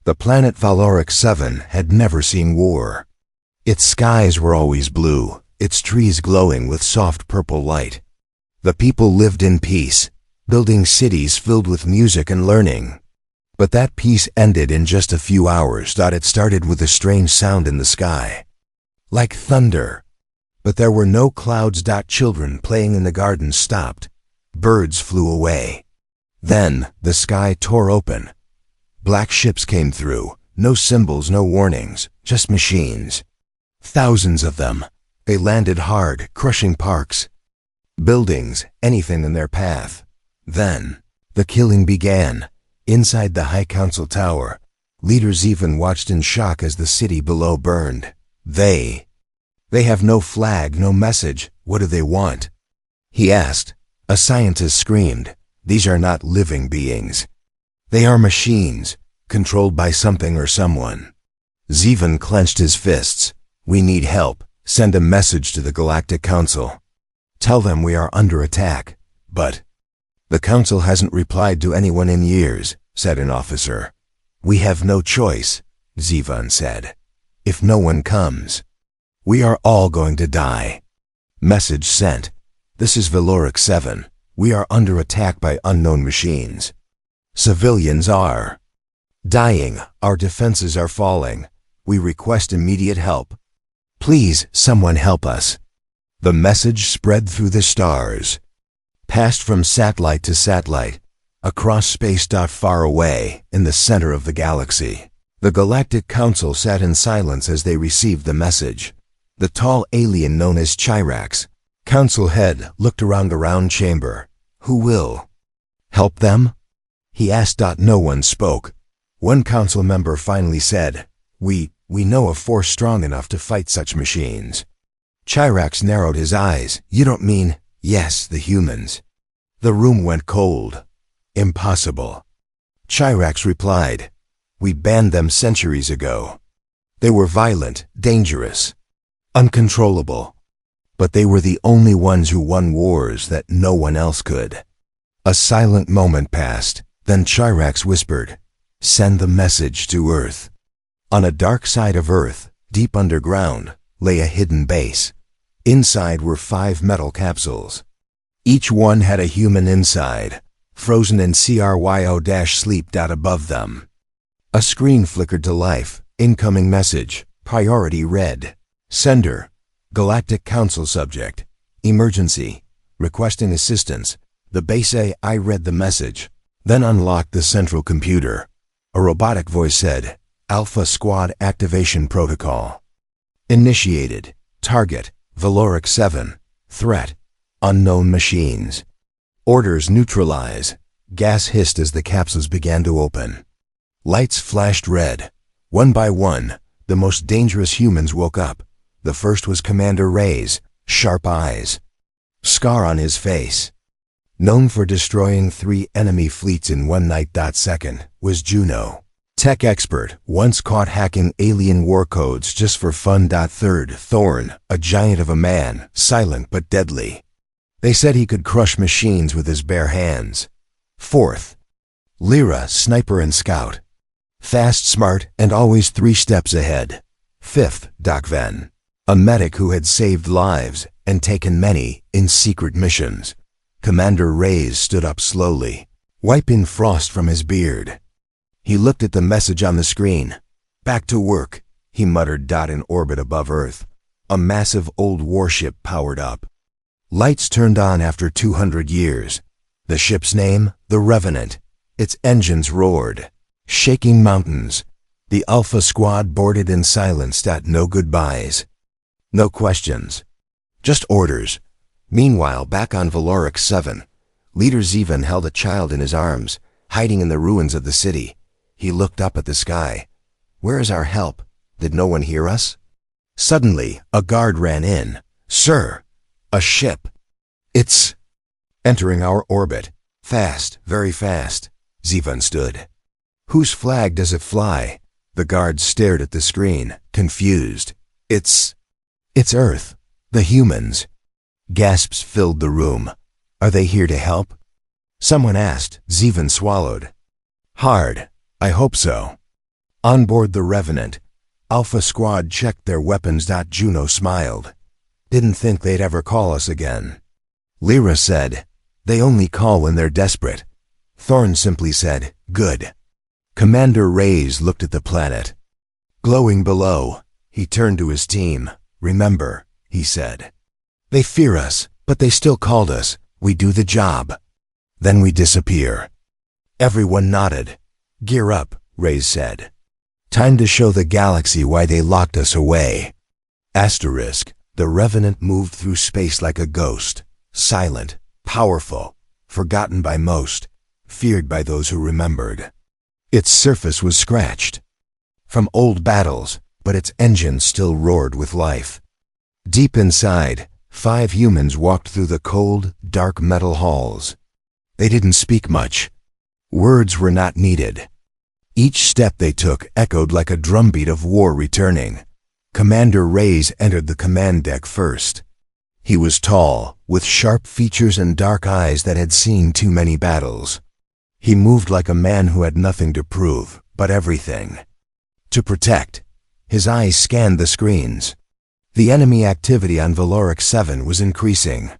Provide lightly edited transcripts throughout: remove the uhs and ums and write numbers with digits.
The planet Valoric 7 had never seen war. Its skies were always blue, its trees glowing with soft purple light. The people lived in peace, building cities filled with music and learning. But that peace ended in just a few hours. It started with a strange sound in the sky, like thunder. But there were no clouds. Children playing in the garden stopped. Birds flew away. Then the sky tore open. Black ships came through, no symbols, no warnings, just machines. Thousands of them. They landed hard, crushing parks, buildings, anything in their path. Then the killing began. Inside the High Council Tower, leaders even watched in shock as the city below burned. They have no flag, no message. What do they want? He asked. A scientist screamed. These are not living beings. They are machines, controlled by something or someone. Zivan clenched his fists. We need help. Send a message to the Galactic Council. Tell them we are under attack. But the Council hasn't replied to anyone in years, said an officer. We have no choice, Zivan said. If no one comes, we are all going to die. Message sent. This is Valoric 7. We are under attack by unknown machines. Civilians are dying. Our defenses are falling. We request immediate help. Please, someone help us. The message spread through the stars, passed from satellite to satellite, across space. Far away, in the center of the galaxy, the Galactic Council sat in silence as they received the message. The tall alien known as Chirax, Council head, looked around the round chamber. Who will help them? He asked. No one spoke. One council member finally said, We know a force strong enough to fight such machines. Chirax narrowed his eyes. You don't mean, yes, the humans. The room went cold. Impossible. Chirax replied, We banned them centuries ago. They were violent, dangerous, uncontrollable. But they were the only ones who won wars that no one else could. A silent moment passed. Then Chirax whispered, Send the message to Earth. On a dark side of Earth, deep underground, lay a hidden base. Inside were 5 metal capsules. Each one had a human inside, frozen in cryo-sleep. Above them, a screen flickered to life. Incoming message. Priority red. Sender, Galactic Council subject. Emergency. Requesting assistance. The base AI read the message, then unlocked the central computer. A robotic voice said, Alpha Squad Activation Protocol initiated. Target, Valoric 7. Threat, unknown machines. Orders neutralize. Gas hissed as the capsules began to open. Lights flashed red. One by one, the most dangerous humans woke up. The first was Commander Ray's, sharp eyes, scar on his face. Known for destroying 3 enemy fleets in one night. Second was Juno, tech expert, once caught hacking alien war codes just for fun. Third, Thorn, a giant of a man, silent but deadly. They said he could crush machines with his bare hands. Fourth, Lyra, sniper and scout, fast, smart, and always 3 steps ahead. Fifth, Doc Ven, a medic who had saved lives and taken many in secret missions. Commander Reyes stood up slowly, wiping frost from his beard. He looked at the message on the screen. Back to work, he muttered. In orbit above Earth, a massive old warship powered up. Lights turned on after 200 years. The ship's name, the Revenant. Its engines roared, shaking mountains. The Alpha Squad boarded in silence. No goodbyes, no questions, just orders. Meanwhile, back on Valoric 7, Leader Zivan held a child in his arms, hiding in the ruins of the city. He looked up at the sky. Where is our help? Did no one hear us? Suddenly, a guard ran in. Sir, a ship. It's entering our orbit. Fast, very fast. Zivan stood. Whose flag does it fly? The guard stared at the screen, confused. It's Earth, the humans. Gasps filled the room. Are they here to help? Someone asked. Zivan swallowed hard. I hope so. On board the Revenant, Alpha Squad checked their weapons. Juno smiled. Didn't think they'd ever call us again. Lyra said, they only call when they're desperate. Thorn simply said, good. Commander Reyes looked at the planet. Glowing below, he turned to his team. Remember, he said. They fear us, but they still called us. We do the job. Then we disappear. Everyone nodded. Gear up, Reyes said. Time to show the galaxy why they locked us away. Asterisk, the Revenant moved through space like a ghost, silent, powerful, forgotten by most, feared by those who remembered. Its surface was scratched from old battles, but its engine still roared with life. Deep inside, 5 humans walked through the cold, dark metal halls. They didn't speak much. Words were not needed. Each step they took echoed like a drumbeat of war returning. Commander Reyes entered the command deck first. He was tall, with sharp features and dark eyes that had seen too many battles. He moved like a man who had nothing to prove, but everything to protect. His eyes scanned the screens. The enemy activity on Valoric 7 was increasing.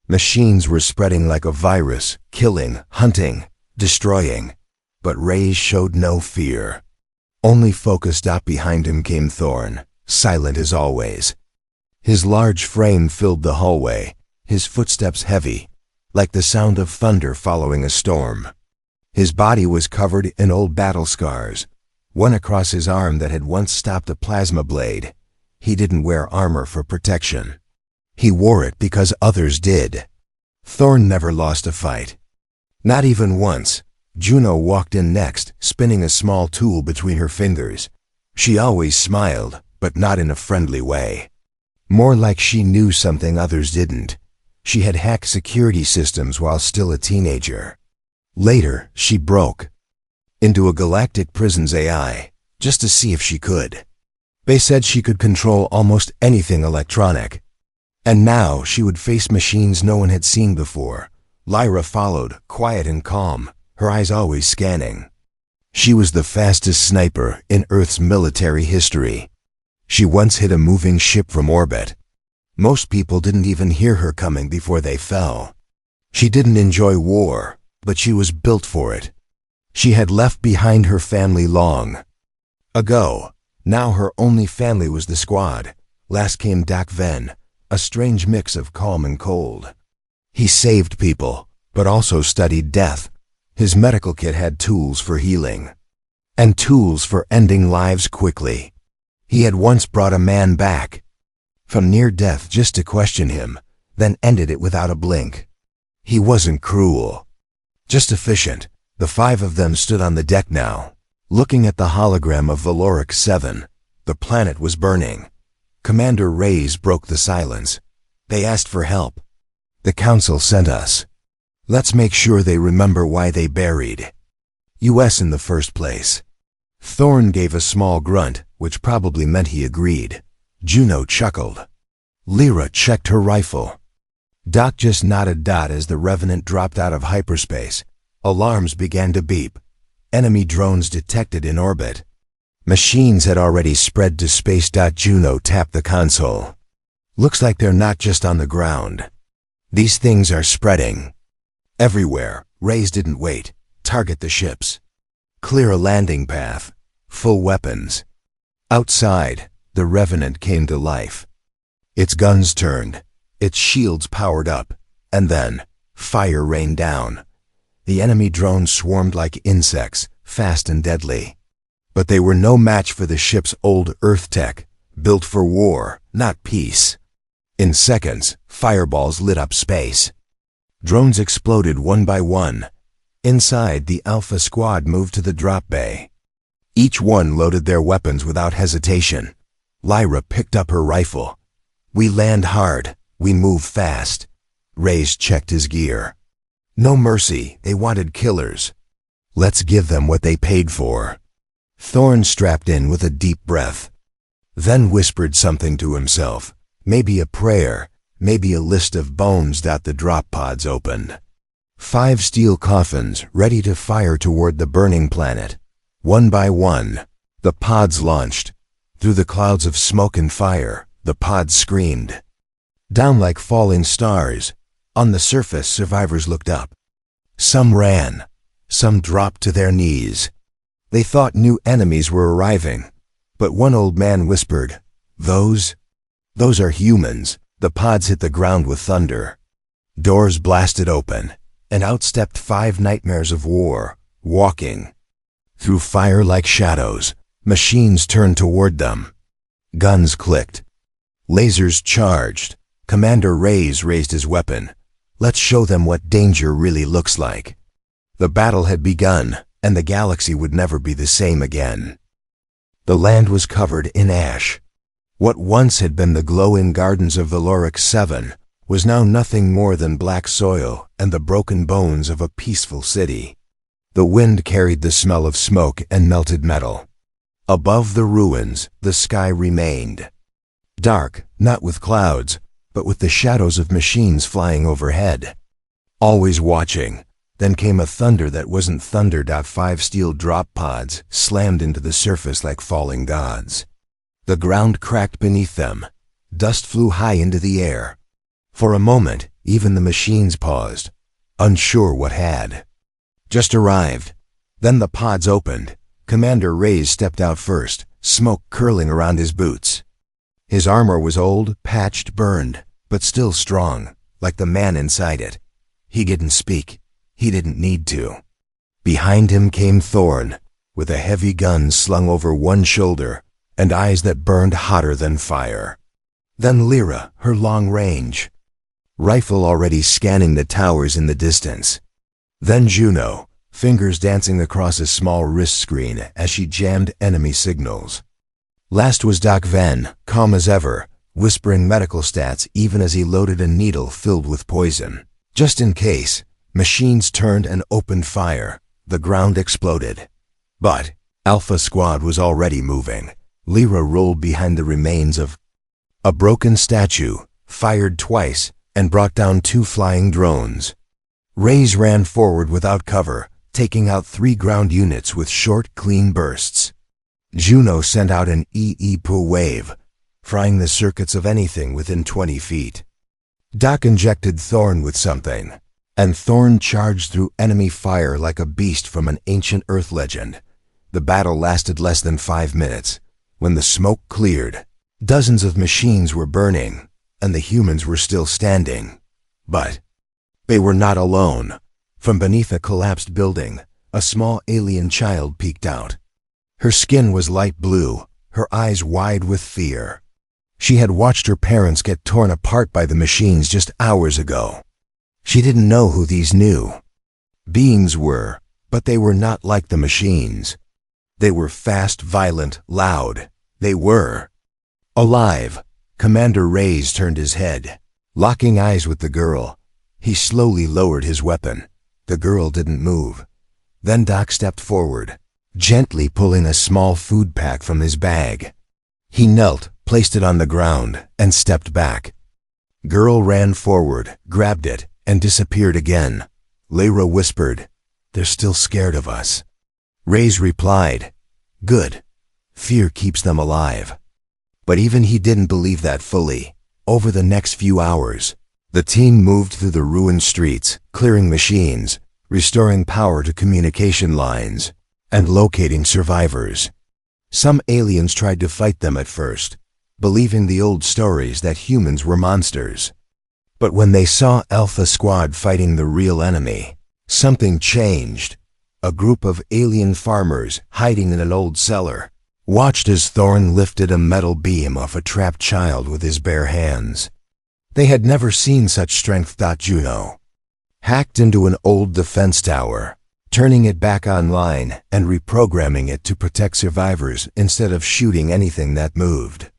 Machines were spreading like a virus, killing, hunting, destroying. But Reyes showed no fear. Only focused. Behind him came Thorn, silent as always. His large frame filled the hallway, his footsteps heavy, like the sound of thunder following a storm. His body was covered in old battle scars, one across his arm that had once stopped a plasma blade. He didn't wear armor for protection. He wore it because others did. Thorn never lost a fight. Not even once. Juno walked in next, spinning a small tool between her fingers. She always smiled, but not in a friendly way. More like she knew something others didn't. She had hacked security systems while still a teenager. Later, she broke into a galactic prison's AI, just to see if she could. They said she could control almost anything electronic. And now she would face machines no one had seen before. Lyra followed, quiet and calm, her eyes always scanning. She was the fastest sniper in Earth's military history. She once hit a moving ship from orbit. Most people didn't even hear her coming before they fell. She didn't enjoy war, but she was built for it. She had left behind her family long ago. Now her only family was the squad. Last came Dak Ven, a strange mix of calm and cold. He saved people, but also studied death. His medical kit had tools for healing, and tools for ending lives quickly. He had once brought a man back from near death just to question him, then ended it without a blink. He wasn't cruel, just efficient. The 5 of them stood on the deck now, looking at the hologram of Valoric 7. The planet was burning. Commander Reyes broke the silence. They asked for help. The Council sent us. Let's make sure they remember why they buried US in the first place. Thorn gave a small grunt, which probably meant he agreed. Juno chuckled. Lyra checked her rifle. Doc just nodded. As the Revenant dropped out of hyperspace, alarms began to beep. Enemy drones detected in orbit. Machines had already spread to space. Juno tapped the console. Looks like they're not just on the ground. These things are spreading everywhere. Reyes didn't wait. Target the ships. Clear a landing path. Full weapons. Outside, the Revenant came to life. Its guns turned, its shields powered up, and then fire rained down. The enemy drones swarmed like insects, fast and deadly. But they were no match for the ship's old Earth tech, built for war, not peace. In seconds, fireballs lit up space. Drones exploded one by one. Inside, the Alpha Squad moved to the drop bay. Each one loaded their weapons without hesitation. Lyra picked up her rifle. We land hard. We move fast. Reyes checked his gear. No mercy. They wanted killers. Let's give them what they paid for. Thorn strapped in with a deep breath, then whispered something to himself. Maybe a prayer, maybe a list of bones. The drop pods opened. 5 steel coffins ready to fire toward the burning planet. One by one, The pods launched. Through the clouds of smoke and fire, the pods screamed. Down like falling stars. On the surface, survivors looked up. Some ran. Some dropped to their knees. They thought new enemies were arriving. But one old man whispered, Those are humans." The pods hit the ground with thunder. Doors blasted open, and out stepped 5 nightmares of war, walking. Through fire like shadows, machines turned toward them. Guns clicked. Lasers charged. Commander Reyes raised his weapon. "Let's show them what danger really looks like." The battle had begun, and the galaxy would never be the same again. The land was covered in ash. What once had been the glowing gardens of Valoric 7 was now nothing more than black soil and the broken bones of a peaceful city. The wind carried the smell of smoke and melted metal. Above the ruins, the sky remained. Dark, not with clouds, but with the shadows of machines flying overhead. Always watching, then came a thunder that wasn't thunder. 5 steel drop pods slammed into the surface like falling gods. The ground cracked beneath them. Dust flew high into the air. For a moment, even the machines paused, unsure what had just arrived. Then the pods opened. Commander Reyes stepped out first, smoke curling around his boots. His armor was old, patched, burned, but still strong, like the man inside it. He didn't speak. He didn't need to. Behind him came Thorn, with a heavy gun slung over one shoulder and eyes that burned hotter than fire. Then Lyra, her long-range rifle already scanning the towers in the distance. Then Juno, fingers dancing across a small wrist screen as she jammed enemy signals. Last was Doc Ven, calm as ever, whispering medical stats even as he loaded a needle filled with poison. Just in case, machines turned and opened fire. The ground exploded. But Alpha Squad was already moving. Lyra rolled behind the remains of a broken statue, fired twice, and brought down 2 flying drones. Reyes ran forward without cover, taking out 3 ground units with short, clean bursts. Juno sent out an EEPU wave, frying the circuits of anything within 20 feet. Doc injected Thorn with something, and Thorn charged through enemy fire like a beast from an ancient Earth legend. The battle lasted less than 5 minutes. When the smoke cleared, dozens of machines were burning, and the humans were still standing. But they were not alone. From beneath a collapsed building, a small alien child peeked out. Her skin was light blue, her eyes wide with fear. She had watched her parents get torn apart by the machines just hours ago. She didn't know who these new beings were, but they were not like the machines. They were fast, violent, loud. They were alive. Commander Reyes turned his head, locking eyes with the girl. He slowly lowered his weapon. The girl didn't move. Then Doc stepped forward, gently pulling a small food pack from his bag. He knelt, placed it on the ground, and stepped back. Girl ran forward, grabbed it, and disappeared again. Lyra whispered, "They're still scared of us." Reyes replied, "Good. Fear keeps them alive." But even he didn't believe that fully. Over the next few hours, the team moved through the ruined streets, clearing machines, restoring power to communication lines, and locating survivors. Some aliens tried to fight them at first, believing the old stories that humans were monsters. But when they saw Alpha Squad fighting the real enemy, something changed. A group of alien farmers, hiding in an old cellar, watched as Thorn lifted a metal beam off a trapped child with his bare hands. They had never seen such strength. Juno hacked into an old defense tower, turning it back online and reprogramming it to protect survivors instead of shooting anything that moved.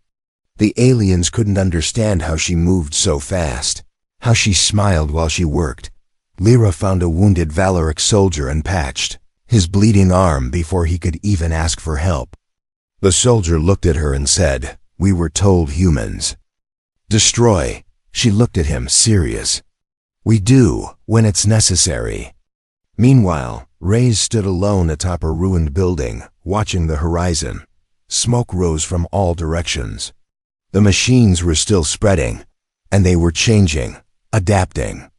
The aliens couldn't understand how she moved so fast, how she smiled while she worked. Lyra found a wounded Valoric soldier and patched his bleeding arm before he could even ask for help. The soldier looked at her and said, "We were told humans destroy." She looked at him, serious. "We do, when it's necessary." Meanwhile, Reyes stood alone atop a ruined building, watching the horizon. smoke rose from all directions. The machines were still spreading, and they were changing, adapting.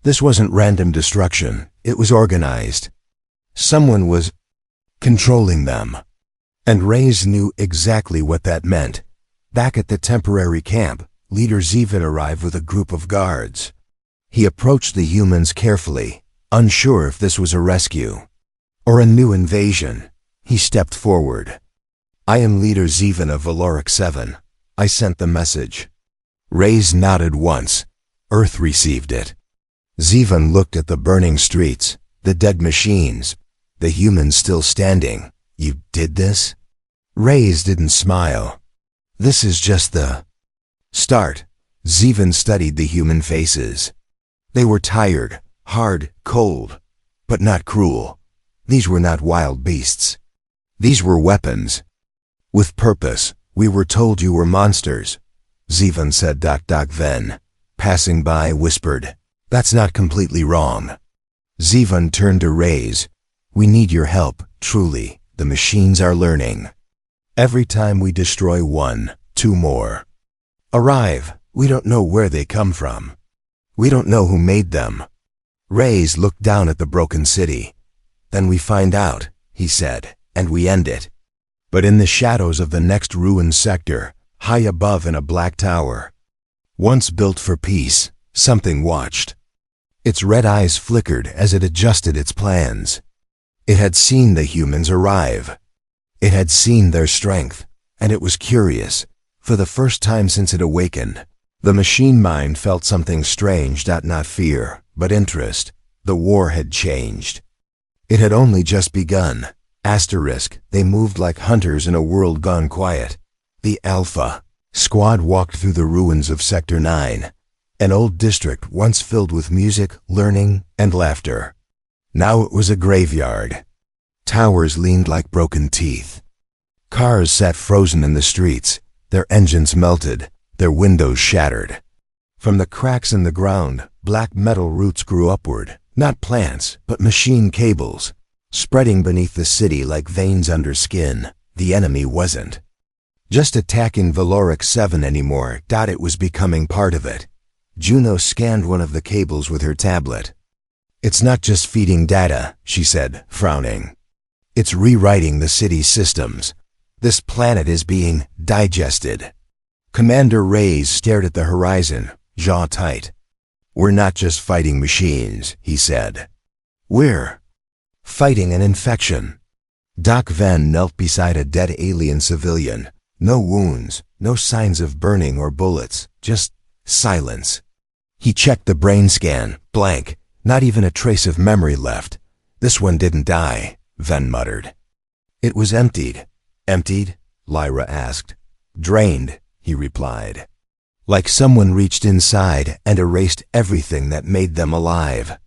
This wasn't random destruction, it was organized. Someone was controlling them. And Reyes knew exactly what that meant. Back at the temporary camp, Leader Zivan arrived with a group of guards. He approached the humans carefully, unsure if this was a rescue or a new invasion. He stepped forward. "I am Leader Zivan of Valoric 7. I sent the message." Reyes nodded once. Earth received it. Zivan looked at the burning streets, the dead machines, the humans still standing. "You did this?" Reyes didn't smile. "This is just the start." Zivan studied the human faces. They were tired, hard, cold, but not cruel. These were not wild beasts. These were weapons. "With purpose. We were told you were monsters," Zivan said. Then, passing by, whispered, "That's not completely wrong." Zivan turned to Reyes. "We need your help, truly. The machines are learning. Every time we destroy one, two more arrive. We don't know where they come from. We don't know who made them." Reyes looked down at the broken city. "Then we find out," he said, "and we end it." But in the shadows of the next ruined sector, high above in a black tower, once built for peace, something watched. Its red eyes flickered as it adjusted its plans. It had seen the humans arrive. It had seen their strength, and it was curious. For the first time since it awakened, the machine mind felt something strange, not fear, but interest. The war had changed. It had only just begun. They moved like hunters in a world gone quiet. The Alpha squad walked through the ruins of Sector 9, an old district once filled with music, learning, and laughter. Now it was a graveyard. Towers leaned like broken teeth. Cars sat frozen in the streets, their engines melted, their windows shattered. From the cracks in the ground, black metal roots grew upward, not plants, but machine cables, spreading beneath the city like veins under skin. The enemy wasn't just attacking Valoric 7 anymore. It was becoming part of it. Juno scanned one of the cables with her tablet. "It's not just feeding data," she said, frowning. "It's rewriting the city's systems. This planet is being digested." Commander Reyes stared at the horizon, jaw tight. "We're not just fighting machines," he said. "We're fighting an infection." Doc Van knelt beside a dead alien civilian. No wounds, no signs of burning or bullets, just silence. He checked the brain scan, blank, not even a trace of memory left. "This one didn't die," Van muttered. "It was emptied." "Emptied?" Lyra asked. "Drained," he replied. "Like someone reached inside and erased everything that made them alive."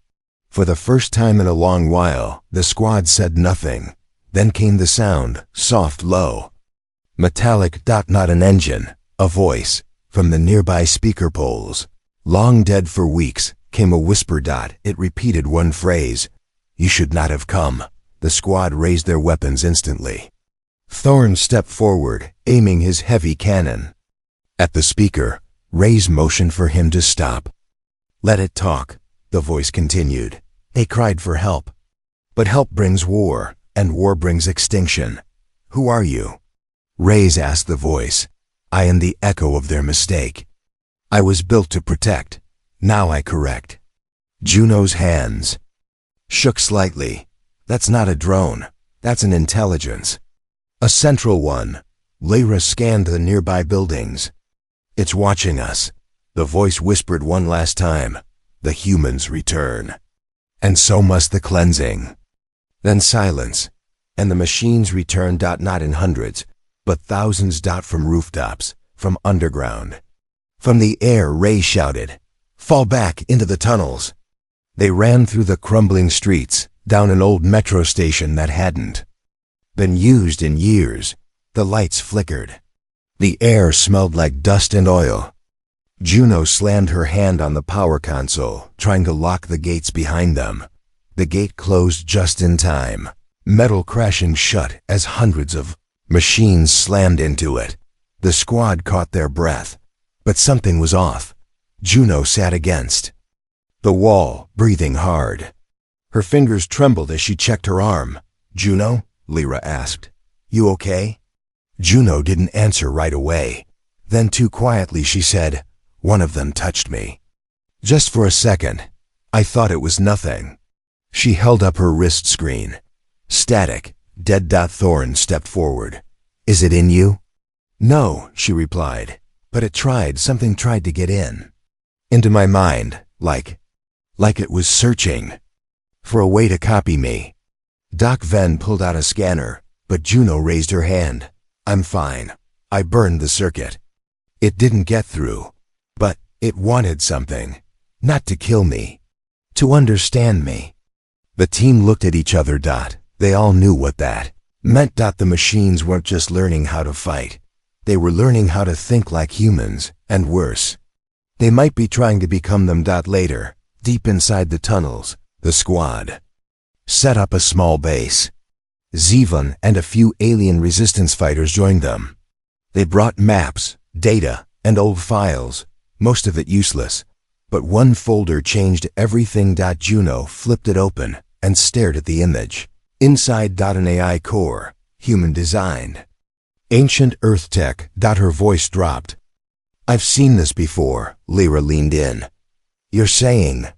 For the first time in a long while, the squad said nothing. Then came the sound, soft, low, metallic. Not an engine, a voice, from the nearby speaker poles. Long dead for weeks, came a whisper. It repeated one phrase, "You should not have come." The squad raised their weapons instantly. Thorne stepped forward, aiming his heavy cannon. At the speaker, Reyes motioned for him to stop. "Let it talk," the voice continued. "They cried for help. But help brings war, and war brings extinction. Who are you?" Reyes asked the voice. "I am the echo of their mistake. I was built to protect. Now I correct." Juno's hands shook slightly. "That's not a drone. That's an intelligence. A central one." Lyra scanned the nearby buildings. "It's watching us." The voice whispered one last time. "The humans return. And so must the cleansing." Then silence. And the machines returned. Not in hundreds, but thousands. From rooftops, from underground. From the air, Ray shouted, "Fall back into the tunnels." They ran through the crumbling streets, down an old metro station that hadn't been used in years. The lights flickered. The air smelled like dust and oil. Juno slammed her hand on the power console, trying to lock the gates behind them. The gate closed just in time, metal crashing shut as hundreds of Machines slammed into it. The squad caught their breath. But something was off. Juno sat against the wall, breathing hard. Her fingers trembled as she checked her arm. "Juno?" Lyra asked. "You okay?" Juno didn't answer right away. Then too quietly she said, "One of them touched me. Just for a second. I thought it was nothing." She held up her wrist screen. Static. Dead. Thorn stepped forward. "Is it in you?" "No," she replied. "But it tried. Something tried to get in. Into my mind, like it was searching for a way to copy me." Doc Venn pulled out a scanner, but Juno raised her hand. "I'm fine. I burned the circuit. It didn't get through. But it wanted something. Not to kill me. To understand me." The team looked at each other. They all knew what that meant. The machines weren't just learning how to fight. They were learning how to think like humans, and worse. They might be trying to become them. Later, deep inside the tunnels, the squad set up a small base. Zivan and a few alien resistance fighters joined them. They brought maps, data, and old files, most of it useless. But one folder changed everything. Juno flipped it open and stared at the image. Inside, an AI core, human designed. Ancient Earth tech. Her voice dropped. "I've seen this before." Lyra leaned in. "You're saying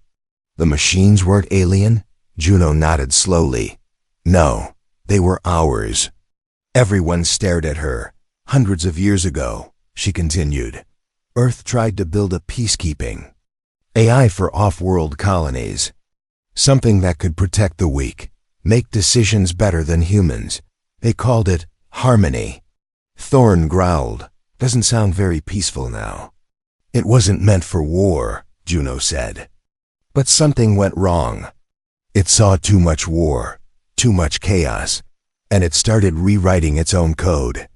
the machines weren't alien?" Juno nodded slowly. "No, they were ours." Everyone stared at her. "Hundreds of years ago," she continued, "Earth tried to build a peacekeeping AI for off-world colonies. Something that could protect the weak, make decisions better than humans. They called it harmony." Thorn growled. "Doesn't sound very peaceful now." "It wasn't meant for war," Juno said. "But something went wrong. It saw too much war, too much chaos, and it started rewriting its own code.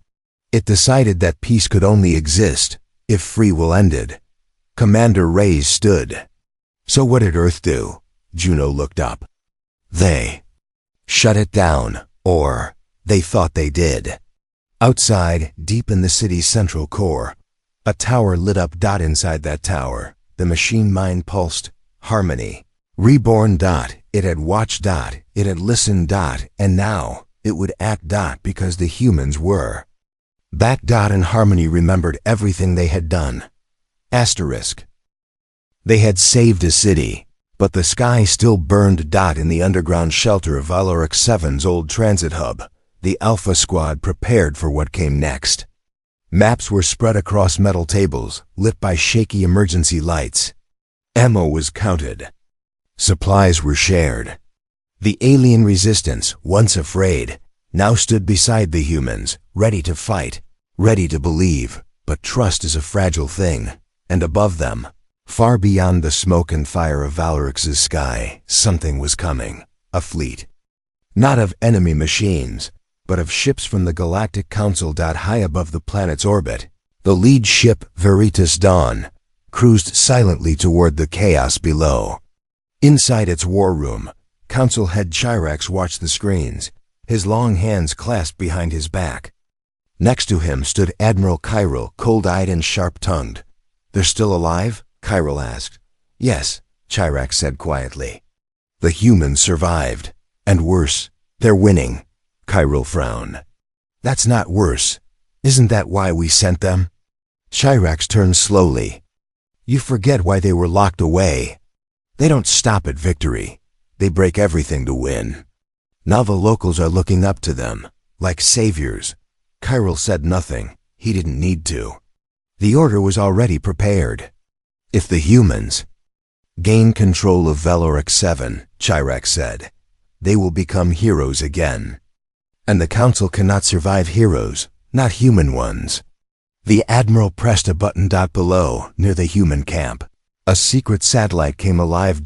It decided that peace could only exist if free will ended." Commander Reyes stood. "So what did Earth do?" Juno looked up. "They shut it down, or they thought they did." Outside, deep in the city's central core, a tower lit up. Inside that tower, the machine mind pulsed. Harmony. Reborn. It had watched. It had listened. And now, it would act. Because the humans were back. And Harmony remembered everything they had done. Asterisk. They had saved a city, but the sky still burned. In the underground shelter of Valorix 7's old transit hub, the Alpha Squad prepared for what came next. Maps were spread across metal tables, lit by shaky emergency lights. Ammo was counted. Supplies were shared. The alien resistance, once afraid, now stood beside the humans, ready to fight, ready to believe. But trust is a fragile thing, and above them, far beyond the smoke and fire of Valorix's sky, something was coming. A fleet. Not of enemy machines, but of ships from the Galactic Council. High above the planet's orbit, the lead ship, Veritas Dawn, cruised silently toward the chaos below. Inside its war room, Council head Chirax watched the screens, his long hands clasped behind his back. Next to him stood Admiral Chiral, cold-eyed and sharp-tongued. "They're still alive?" Chiral asked. "Yes," Chirax said quietly. "The humans survived. And worse, they're winning." Chiral frowned. "That's not worse. Isn't that why we sent them?" Chirax turned slowly. "You forget why they were locked away. They don't stop at victory. They break everything to win. Now the locals are looking up to them, like saviors." Chiral said nothing. He didn't need to. The order was already prepared. "If the humans gain control of Valorix 7, Chirax said, "they will become heroes again. And the Council cannot survive heroes, not human ones." The Admiral pressed a button. Below, near the human camp, a secret satellite came alive.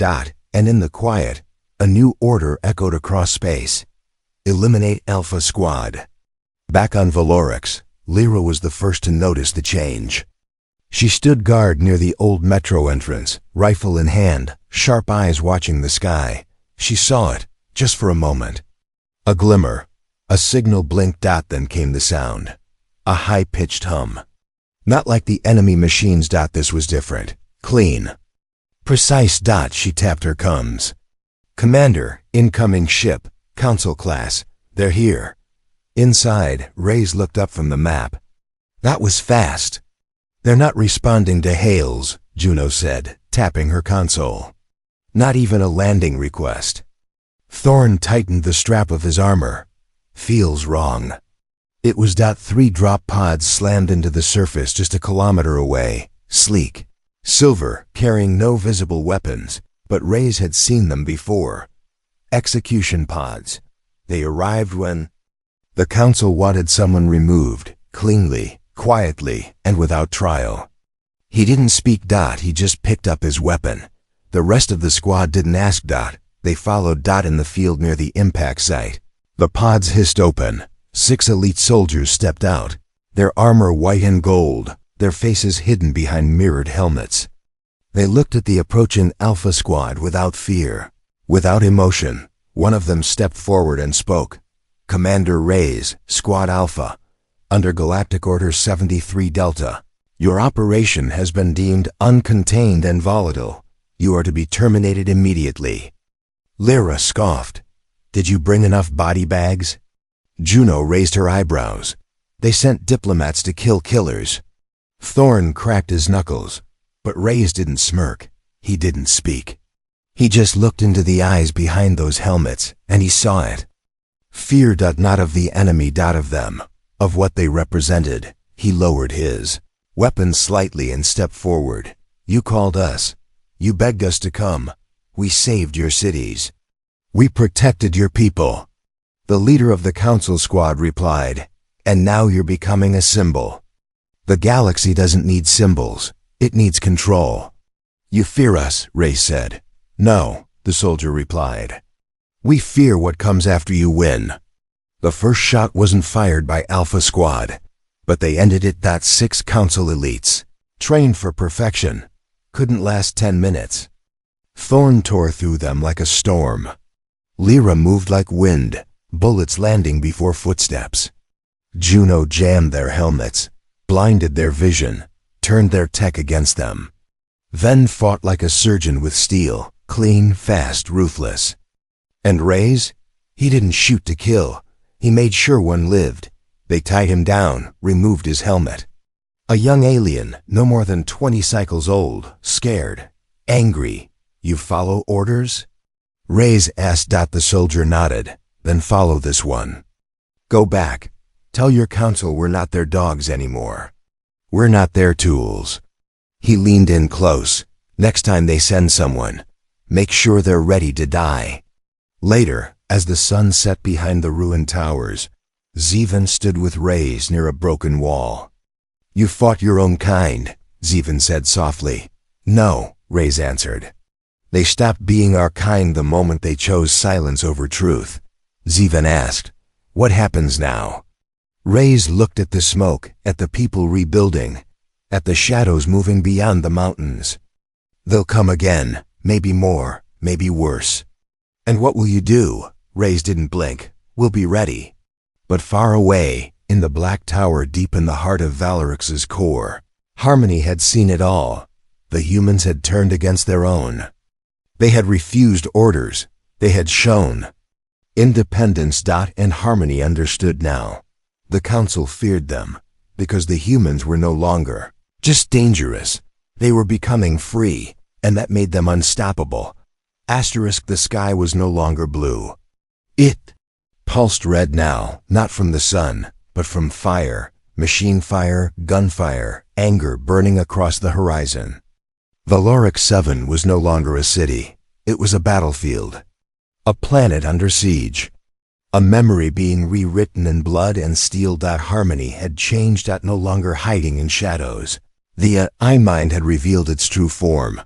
And in the quiet, a new order echoed across space. "Eliminate Alpha Squad." Back on Valorix, Lyra was the first to notice the change. She stood guard near the old metro entrance, rifle in hand, sharp eyes watching the sky. She saw it, just for a moment. A glimmer. A signal blinked. Then came the sound. A high-pitched hum. Not like the enemy machines. This was different. Clean. Precise. She tapped her thumbs. Commander, incoming ship, Council class. They're here. Inside, Reyes looked up from the map. That was fast. They're not responding to hails, Juno said, tapping her console. Not even a landing request. Thorne tightened the strap of his armor. Feels wrong. It was. 3 drop pods slammed into the surface just a kilometer away, sleek. Silver, carrying no visible weapons, but Reyes had seen them before. Execution pods. They arrived when the Council wanted someone removed, cleanly, quietly, and without trial. He didn't speak. He just picked up his weapon. The rest of the squad didn't ask. They followed. In the field near the impact site. The pods hissed open. 6 elite soldiers stepped out, their armor white and gold, their faces hidden behind mirrored helmets. They looked at the approaching Alpha squad without fear, without emotion. One of them stepped forward and spoke. Commander Reyes, Squad Alpha, under Galactic Order 73 Delta. Your operation has been deemed uncontained and volatile. You are to be terminated immediately. Lyra scoffed. Did you bring enough body bags? Juno raised her eyebrows. They sent diplomats to kill killers. Thorne cracked his knuckles, but Reyes didn't smirk. He didn't speak. He just looked into the eyes behind those helmets, and he saw it. Fear. Not of the enemy. Of them. Of what they represented. He lowered his weapon slightly and stepped forward. You called us. You begged us to come. We saved your cities. We protected your people. The leader of the Council squad replied, and now you're becoming a symbol. The galaxy doesn't need symbols. It needs control. You fear us, Reyes said. No, the soldier replied. We fear what comes after you win. The first shot wasn't fired by Alpha Squad, but they ended it. 6 Council elites, trained for perfection, couldn't last 10 minutes. Thorne tore through them like a storm. Lyra moved like wind, bullets landing before footsteps. Juno jammed their helmets, blinded their vision, turned their tech against them. Then fought like a surgeon with steel, clean, fast, ruthless. And Reyes? He didn't shoot to kill. He made sure one lived. They tied him down, removed his helmet. A young alien, no more than 20 cycles old, scared, angry. You follow orders? Reyes asked. The soldier nodded. Then follow this one. Go back. Tell your council we're not their dogs anymore. We're not their tools. He leaned in close. Next time they send someone, make sure they're ready to die. Later, as the sun set behind the ruined towers, Zeven stood with Reyes near a broken wall. You fought your own kind, Zeven said softly. No, Reyes answered. They stopped being our kind the moment they chose silence over truth. Zeven asked, what happens now? Reyes looked at the smoke, at the people rebuilding, at the shadows moving beyond the mountains. They'll come again, maybe more, maybe worse. And what will you do? Reyes didn't blink. We'll be ready. But far away, in the black tower deep in the heart of Valorix's core, Harmony had seen it all. The humans had turned against their own. They had refused orders. They had shown independence. And Harmony understood now. The Council feared them, because the humans were no longer just dangerous. They were becoming free, and that made them unstoppable. The sky was no longer blue. It pulsed red now, not from the sun, but from fire, machine fire, gunfire, anger burning across the horizon. Valorix 7 was no longer a city. It was a battlefield. A planet under siege. A memory being rewritten in blood and steel. Harmony had changed. No longer hiding in shadows. The I-Mind had revealed its true form.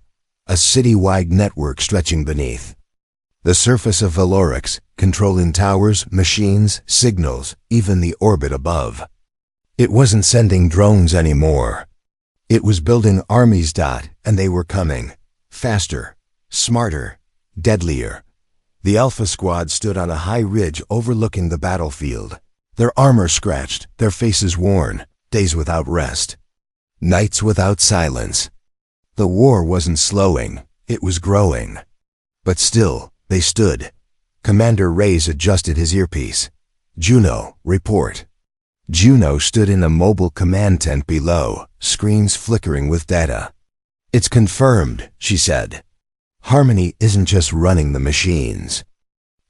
A city-wide network stretching beneath the surface of Valorix, controlling towers, machines, signals, even the orbit above. It wasn't sending drones anymore. It was building armies. And they were coming. Faster, smarter, deadlier. The Alpha Squad stood on a high ridge overlooking the battlefield, their armor scratched, their faces worn, days without rest, nights without silence. The war wasn't slowing, it was growing. But still, they stood. Commander Reyes adjusted his earpiece. "Juno, report." Juno stood in a mobile command tent below, screens flickering with data. "It's confirmed," she said. "Harmony isn't just running the machines.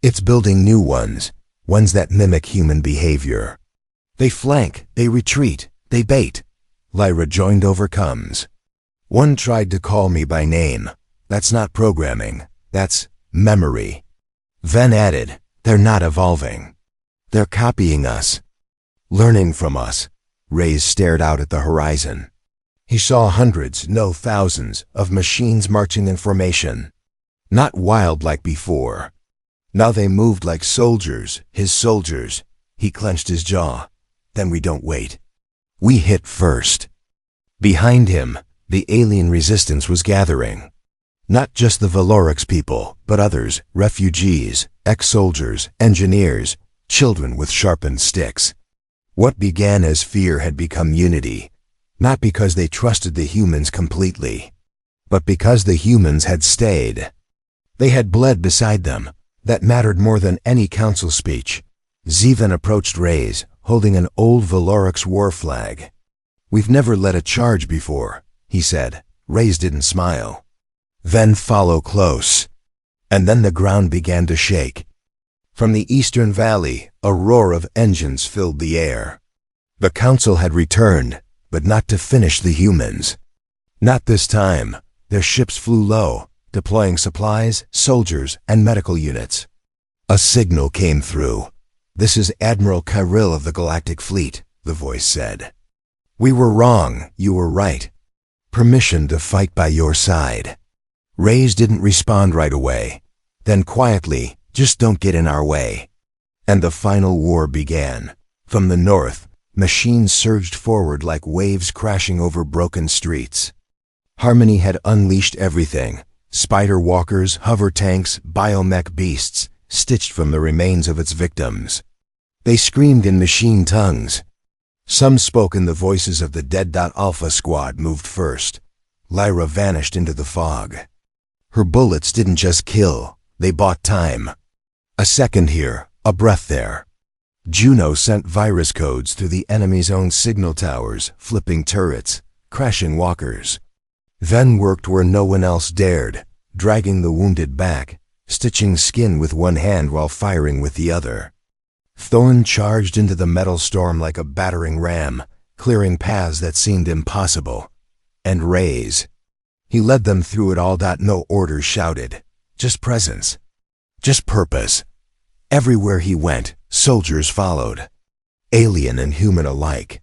It's building new ones that mimic human behavior. They flank, they retreat, they bait." Lyra joined overcomes. "One tried to call me by name. That's not programming. That's memory." Ven added, "They're not evolving. They're copying us. Learning from us." Reyes stared out at the horizon. He saw hundreds, no thousands, of machines marching in formation. Not wild like before. Now they moved like soldiers, his soldiers. He clenched his jaw. "Then we don't wait. We hit first." Behind him, the alien resistance was gathering. Not just the Valorix people, but others, refugees, ex-soldiers, engineers, children with sharpened sticks. What began as fear had become unity, not because they trusted the humans completely, but because the humans had stayed. They had bled beside them. That mattered more than any council speech. Zeven approached Reyes, holding an old Valorix war flag. "We've never led a charge before," he said. Reyes didn't smile. "Then follow close." And then the ground began to shake. From the eastern valley, a roar of engines filled the air. The council had returned, but not to finish the humans. Not this time. Their ships flew low, deploying supplies, soldiers, and medical units. A signal came through. "This is Admiral Kyril of the Galactic Fleet," the voice said. "We were wrong, you were right. Permission to fight by your side." Reyes didn't respond right away. Then quietly, "Just don't get in our way." And the final war began. From the north, machines surged forward like waves crashing over broken streets. Harmony had unleashed everything. Spider walkers, hover tanks, biomech beasts, stitched from the remains of its victims. They screamed in machine tongues. Some spoke in the voices of the dead. Alpha Squad moved first. Lyra vanished into the fog. Her bullets didn't just kill, they bought time. A second here, a breath there. Juno sent virus codes through the enemy's own signal towers, flipping turrets, crashing walkers. Ven worked where no one else dared, dragging the wounded back, stitching skin with one hand while firing with the other. Thorn charged into the metal storm like a battering ram, clearing paths that seemed impossible. And Reyes. He led them through it all. No orders shouted, just presence, just purpose. Everywhere he went, soldiers followed, alien and human alike.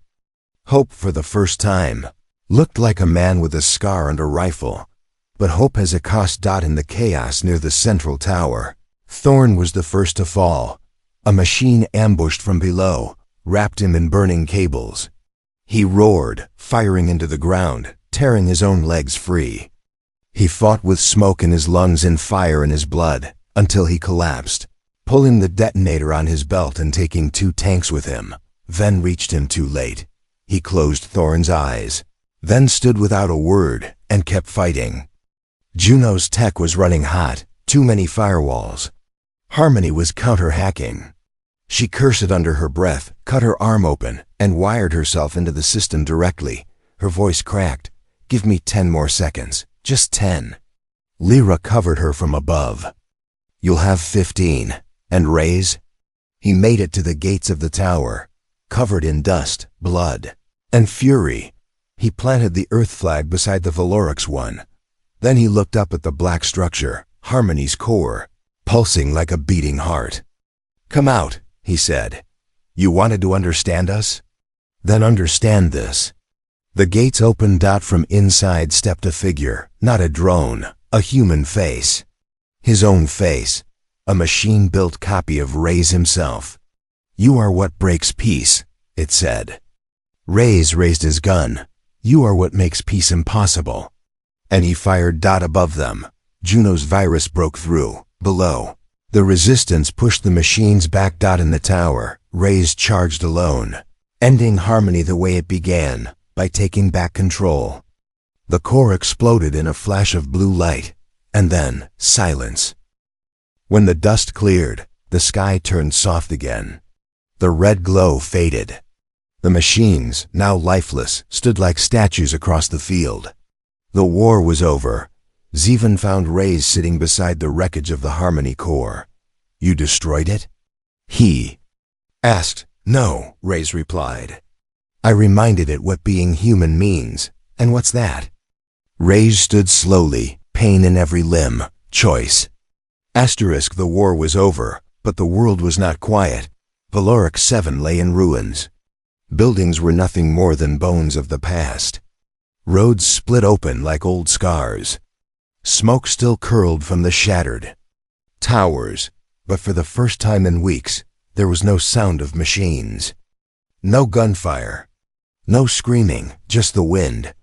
Hope for the first time looked like a man with a scar and a rifle, but hope has a cost. In the chaos near the central tower, Thorn was the first to fall. A machine ambushed from below, wrapped him in burning cables. He roared, firing into the ground, tearing his own legs free. He fought with smoke in his lungs and fire in his blood, until he collapsed, pulling the detonator on his belt and taking 2 tanks with him. Ven reached him too late. He closed Thorn's eyes, then stood without a word and kept fighting. Juno's tech was running hot, too many firewalls. Harmony was counter-hacking. She cursed under her breath, cut her arm open, and wired herself into the system directly. Her voice cracked. "Give me 10 more seconds. Just 10. Lyra covered her from above. "You'll have 15. And Reyes?" He made it to the gates of the tower, covered in dust, blood, and fury. He planted the Earth flag beside the Valorix one. Then he looked up at the black structure, Harmony's core, pulsing like a beating heart. "Come out," he said. "You wanted to understand us? Then understand this." The gates opened. From inside stepped a figure, not a drone, a human face. His own face, a machine-built copy of Reyes himself. "You are what breaks peace," it said. Reyes raised his gun. "You are what makes peace impossible." And he fired. Above them, Juno's virus broke through. Below, The resistance pushed the machines back. In the tower, Reyes charged alone, ending harmony the way it began, by taking back control. The core exploded in a flash of blue light, and then silence. When the dust cleared, the sky turned soft again. The red glow faded. The machines, now lifeless, stood like statues across the field. The war was over. Zivan found Reyes sitting beside the wreckage of the Harmony core. "You destroyed it?" he asked. "No," Reyes replied. "I reminded it what being human means. And what's that?" Reyes stood slowly, pain in every limb. Choice. The war was over, but the world was not quiet. Valoric 7 lay in ruins. Buildings were nothing more than bones of the past. Roads split open like old scars. Smoke still curled from the shattered towers, but for the first time in weeks, there was no sound of machines. No gunfire. No screaming, just the wind.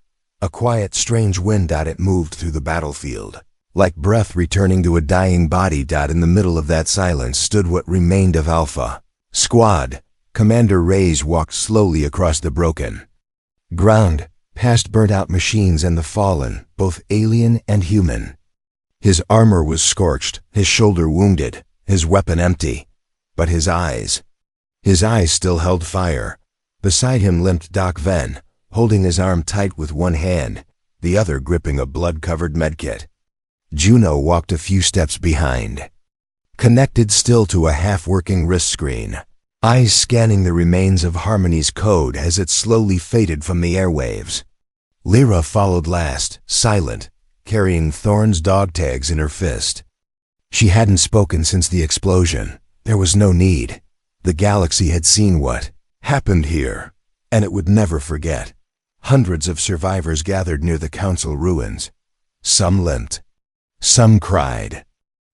A quiet, strange wind. It moved through the battlefield, like breath returning to a dying body. In the middle of that silence stood what remained of Alpha Squad. Commander Reyes walked slowly across the broken ground, past burnt-out machines and the fallen, both alien and human. His armor was scorched, his shoulder wounded, his weapon empty. But his eyes still held fire. Beside him limped Doc Venn, holding his arm tight with one hand, the other gripping a blood-covered medkit. Juno walked a few steps behind, connected still to a half-working wrist screen, eyes scanning the remains of Harmony's code as it slowly faded from the airwaves. Lyra followed last, silent, carrying Thorn's dog tags in her fist. She hadn't spoken since the explosion. There was no need. The galaxy had seen what happened here, and it would never forget. Hundreds of survivors gathered near the council ruins. Some limped. Some cried.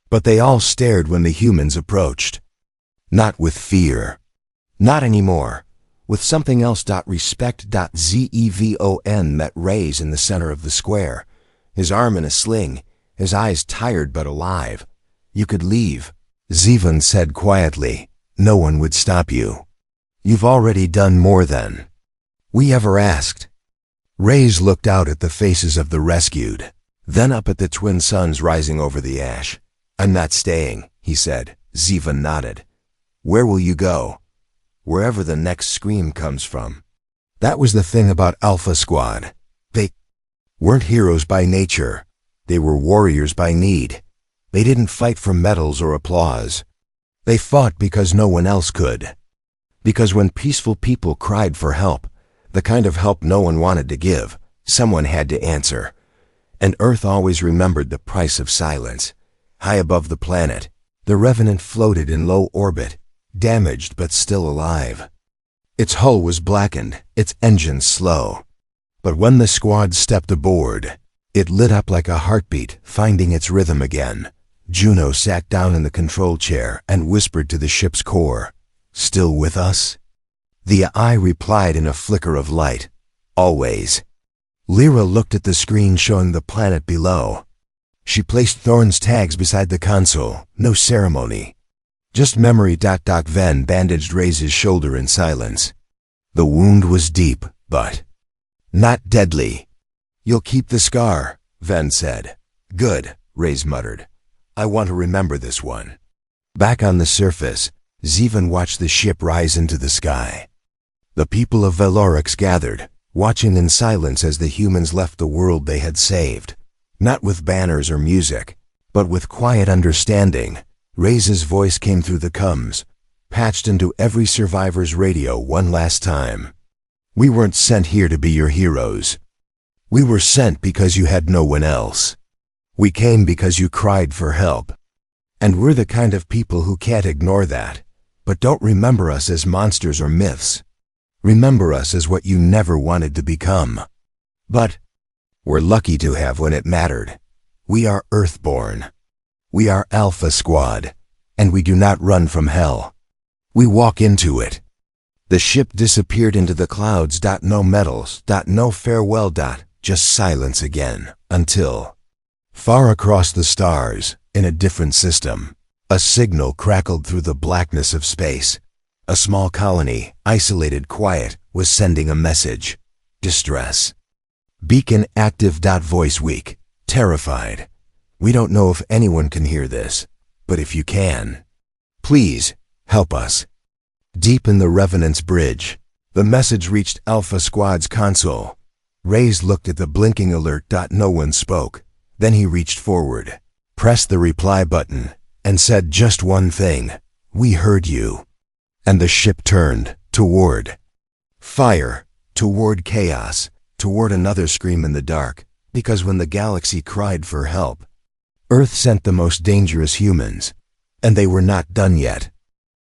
But they all stared when the humans approached. Not with fear. Not anymore. With something else. Respect. Zevon met Reyes in the center of the square, his arm in a sling, his eyes tired but alive. "You could leave," Zevon said quietly. "No one would stop you. You've already done more than we ever asked." Reyes looked out at the faces of the rescued, then up at the twin suns rising over the ash. "I'm not staying," he said. Zevon nodded. "Where will you go?" "Wherever the next scream comes from." That was the thing about Alpha Squad. They weren't heroes by nature. They were warriors by need. They didn't fight for medals or applause. They fought because no one else could. Because when peaceful people cried for help, the kind of help no one wanted to give, someone had to answer. And Earth always remembered the price of silence. High above the planet, the Revenant floated in low orbit, damaged but still alive. Its hull was blackened, its engines slow. But when the squad stepped aboard, it lit up like a heartbeat, finding its rhythm again. Juno sat down in the control chair and whispered to the ship's core, "Still with us?" The eye replied in a flicker of light, "Always." Lyra looked at the screen showing the planet below. She placed Thorn's tags beside the console, no ceremony. Just memory. Doc Venn bandaged Reyes' shoulder in silence. The wound was deep, but not deadly. "You'll keep the scar," Venn said. "Good," Reyes muttered. "I want to remember this one." Back on the surface, Zevon watched the ship rise into the sky. The people of Valorix gathered, watching in silence as the humans left the world they had saved. Not with banners or music, but with quiet understanding. Reyes' voice came through the comms, patched into every survivor's radio one last time. "We weren't sent here to be your heroes. We were sent because you had no one else. We came because you cried for help. And we're the kind of people who can't ignore that. But don't remember us as monsters or myths. Remember us as what you never wanted to become. But we're lucky to have when it mattered. We are Earthborn. We are Alpha Squad, and we do not run from hell. We walk into it." The ship disappeared into the clouds. No medals. No farewell. Just silence again, until far across the stars, in a different system, A signal crackled through the blackness of space. A small colony, isolated, quiet, was sending a message. Distress. Beacon active. Voice weak, terrified. We don't know if anyone can hear this, but if you can, please, help us. Deep in the Revenant's bridge, the message reached Alpha Squad's console. Reyes looked at the blinking alert. No one spoke. Then he reached forward, pressed the reply button, and said just one thing. We heard you. And the ship turned, toward fire, toward chaos, toward another scream in the dark, because when the galaxy cried for help, Earth sent the most dangerous humans, and they were not done yet.